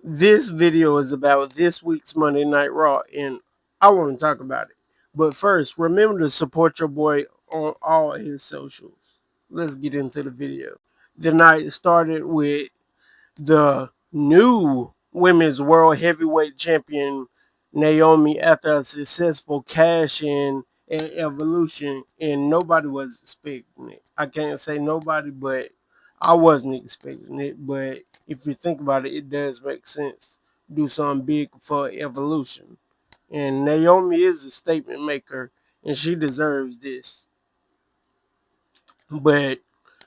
This video is about this week's Monday Night Raw, and I want to talk about it. But first, remember to support your boy on all his socials. Let's get into the video. The night started with the new Women's World Heavyweight Champion Naomi after a successful cash in at Evolution, and nobody was expecting it. I can't say nobody, but I wasn't expecting it. But if you think about it, it does make sense. Do something big for Evolution. And Naomi is a statement maker, and she deserves this. But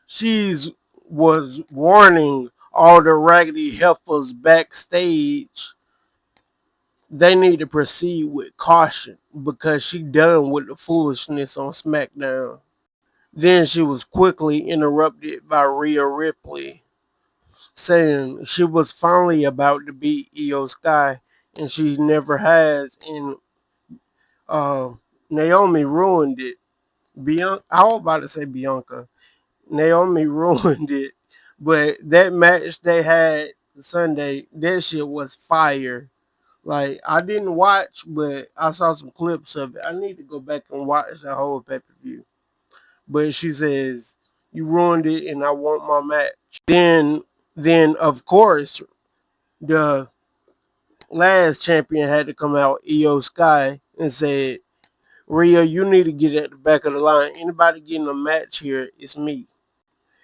she's was warning all the raggedy heifers backstage they need to proceed with caution because she done with the foolishness on SmackDown. Then she was quickly interrupted by Rhea Ripley, saying she was finally about to beat Io Sky, and she never has. And uh, Naomi ruined it. I was about to say Bianca. Naomi ruined it. But that match they had Sunday, that shit was fire. Like, I didn't watch, but I saw some clips of it. I need to go back and watch the whole pay per view. But she says, "You ruined it, and I want my match." Then of course, the last champion had to come out, Io Sky, and said, "Rhea, you need to get at the back of the line. Anybody getting a match here, it's me."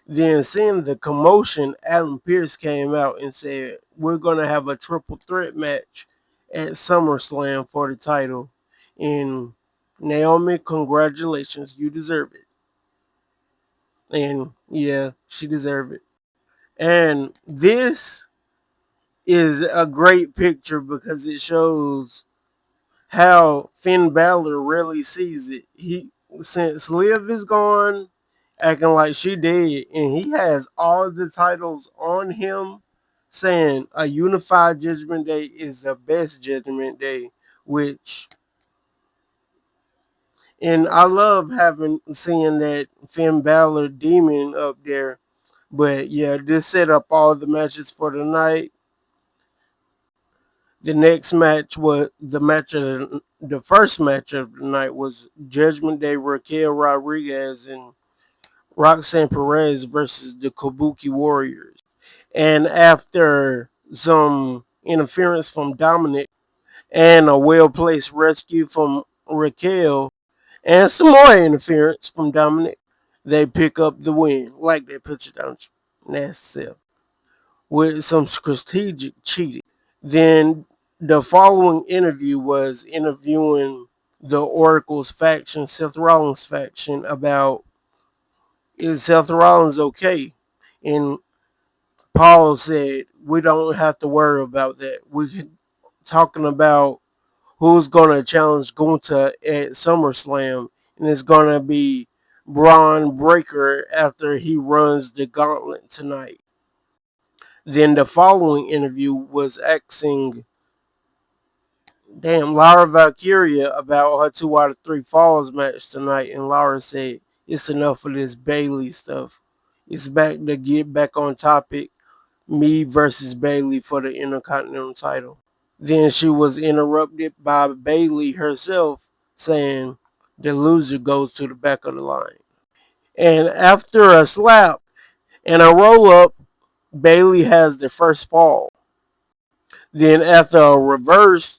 Then, seeing the commotion, Adam Pearce came out and said, "We're going to have a triple threat match at SummerSlam for the title. And Naomi, congratulations. You deserve it." And yeah, she deserved it. And this is a great picture because it shows how Finn Balor really sees it. Since Liv is gone, acting like she did, and he has all the titles on him, saying a unified Judgment Day is the best Judgment Day, which, and I love seeing that Finn Balor demon up there. But yeah, this set up all the matches for the night. The next match was the first match of the night was Judgment Day Raquel Rodriguez and Roxanne Perez versus the Kabuki Warriors. And after some interference from Dominic and a well placed rescue from Raquel and some more interference from Dominic, they pick up the win. Like that picture, don't you? Nasty self. With some strategic cheating. Then the following interview was interviewing the Oracle's faction, Seth Rollins' faction, about is Seth Rollins okay? And Paul said, "We don't have to worry about that. We're talking about who's going to challenge Gunther at SummerSlam, and it's going to be Braun Breaker after he runs the gauntlet tonight." Then the following interview was asking Laura Valkyria about her 2 out of 3 falls match tonight, and Laura said, "It's enough of this Bailey stuff. It's back to get back on topic. Me versus Bailey for the Intercontinental title." Then she was interrupted by Bailey herself saying, "The loser goes to the back of the line." And after a slap and a roll up, Bailey has the first fall. Then after a reverse,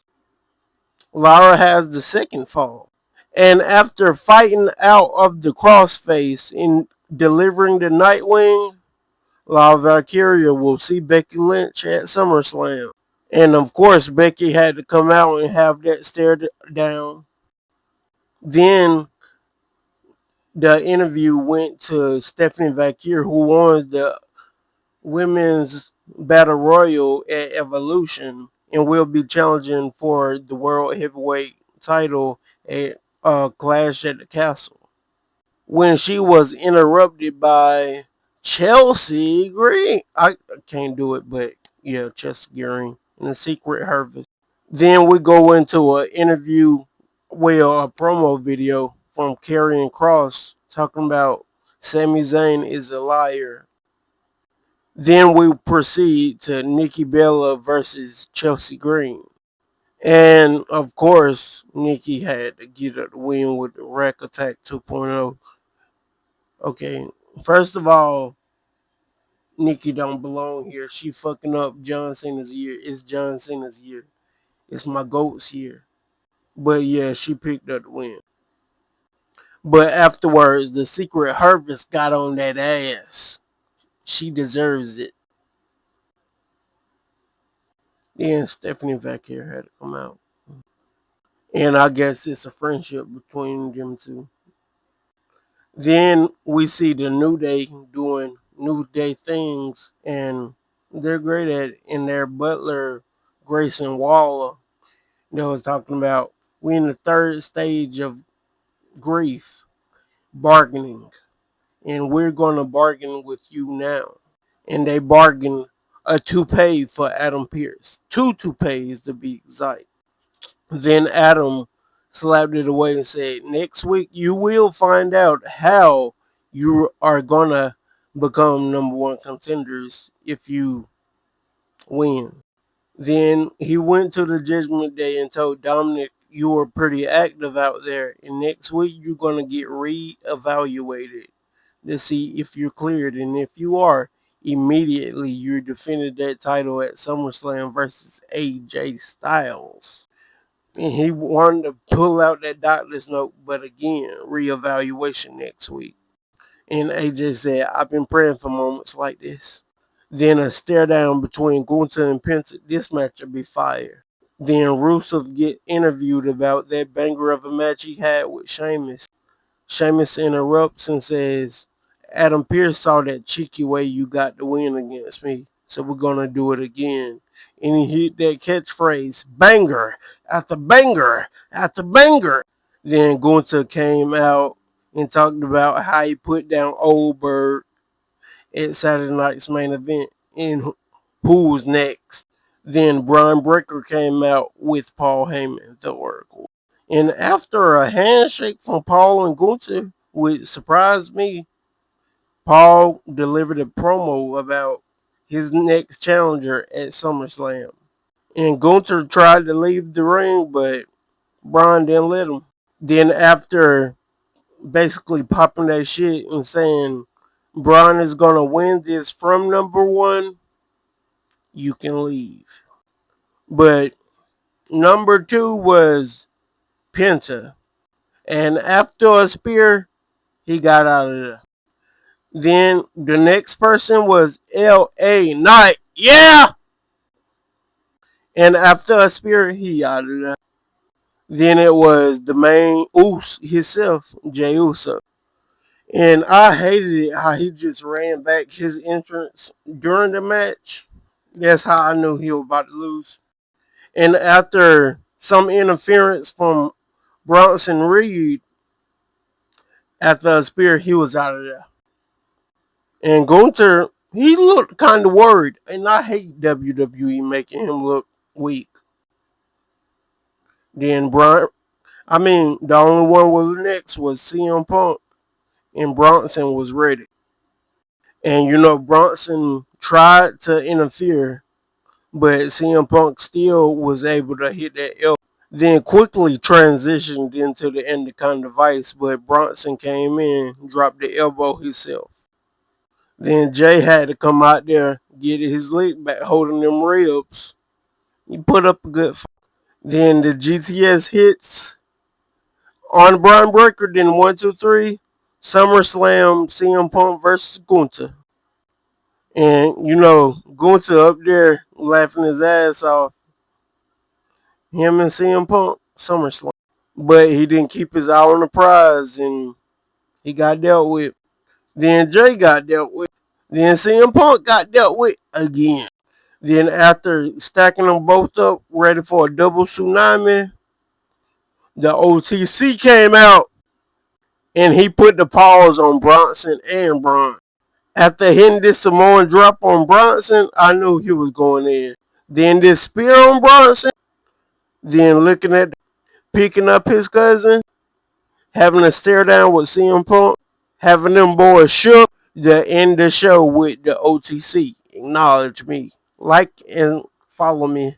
Lara has the second fall. And after fighting out of the crossface and delivering the Nightwing, La Valkyria will see Becky Lynch at SummerSlam. And of course, Becky had to come out and have that stare down. Then the interview went to Stephanie Valkyrie, who won the women's battle royal at Evolution and will be challenging for the world heavyweight title at Clash at the Castle. When she was interrupted by Chelsea Green, I can't do it, but yeah, Chelsea Green and the Secret Harvest. Then we go into an interview, well, a promo video from Karrion Kross talking about Sami Zayn is a liar. Then we proceed to Nikki Bella versus Chelsea Green. And of course, Nikki had to get her the win with the Rack Attack 2.0. Okay, first of all, Nikki don't belong here. She fucking up John Cena's year. It's John Cena's year. It's my GOAT's year. But yeah, she picked up the win. But afterwards, the Secret Harvest got on that ass. She deserves it. Then Stephanie Vaquer had to come out. And I guess it's a friendship between them two. Then we see the New Day doing New Day things, and they're great at it. And their butler, Grayson Waller, that was talking about we in the third stage of grief, bargaining, and we're going to bargain with you now. And they bargained a toupee for Adam Pearce, two toupees to be exact. Then Adam slapped it away and said, next week you will find out how you are going to become number one contenders if you win. Then he went to the Judgment Day and told Dominic, you were pretty active out there, and next week you're going to get re-evaluated to see if you're cleared. And if you are, immediately you're defending that title at SummerSlam versus AJ Styles. And he wanted to pull out that doctor's note, but again, reevaluation next week. And AJ said, I've been praying for moments like this. Then a stare down between Gunther and Penta. This match will be fire. Then Rusev get interviewed about that banger of a match he had with Sheamus. Sheamus interrupts and says, Adam Pearce saw that cheeky way you got the win against me, so we're going to do it again. And he hit that catchphrase, banger after banger after banger. Then Gunther came out and talked about how he put down Oldberg at Saturday night's main event and who's next. Then Brian Breaker came out with Paul Heyman, the Oracle. And after a handshake from Paul and Gunther, which surprised me, Paul delivered a promo about his next challenger at SummerSlam. And Gunther tried to leave the ring, but Brian didn't let him. Then after basically popping that shit and saying Braun is going to win this from number one, you can leave. But number two was Penta. And after a spear, he got out of there. Then the next person was L.A. Knight. Yeah! And after a spear, he out of there. Then it was the main Uso himself, Jey Uso. And I hated it how he just ran back his entrance during the match. That's how I knew he was about to lose. And after some interference from Bronson Reed, after a spear, he was out of there. And Gunther, he looked kind of worried. And I hate WWE making him look weak. Then the only one was next was CM Punk. And Bronson was ready. And Bronson tried to interfere, but CM Punk still was able to hit that elbow. Then quickly transitioned into the Endocrine device, but Bronson came in, dropped the elbow himself. Then Jay had to come out there, get his leg back, holding them ribs. He put up a good fight. Then the GTS hits on Brian Breaker. Then 1, 2, 3, SummerSlam, CM Punk versus Gunther. And, Gunther up there laughing his ass off. Him and CM Punk, SummerSlam. But he didn't keep his eye on the prize, and he got dealt with. Then Jay got dealt with. Then CM Punk got dealt with again. Then after stacking them both up, ready for a double tsunami, the OTC came out, and he put the pause on Bronson and Braun. After hitting this Samoan drop on Bronson, I knew he was going in. Then this spear on Bronson, then picking up his cousin, having a stare down with CM Punk, having them boys shook to end the show with the OTC. acknowledge me. Like and follow me.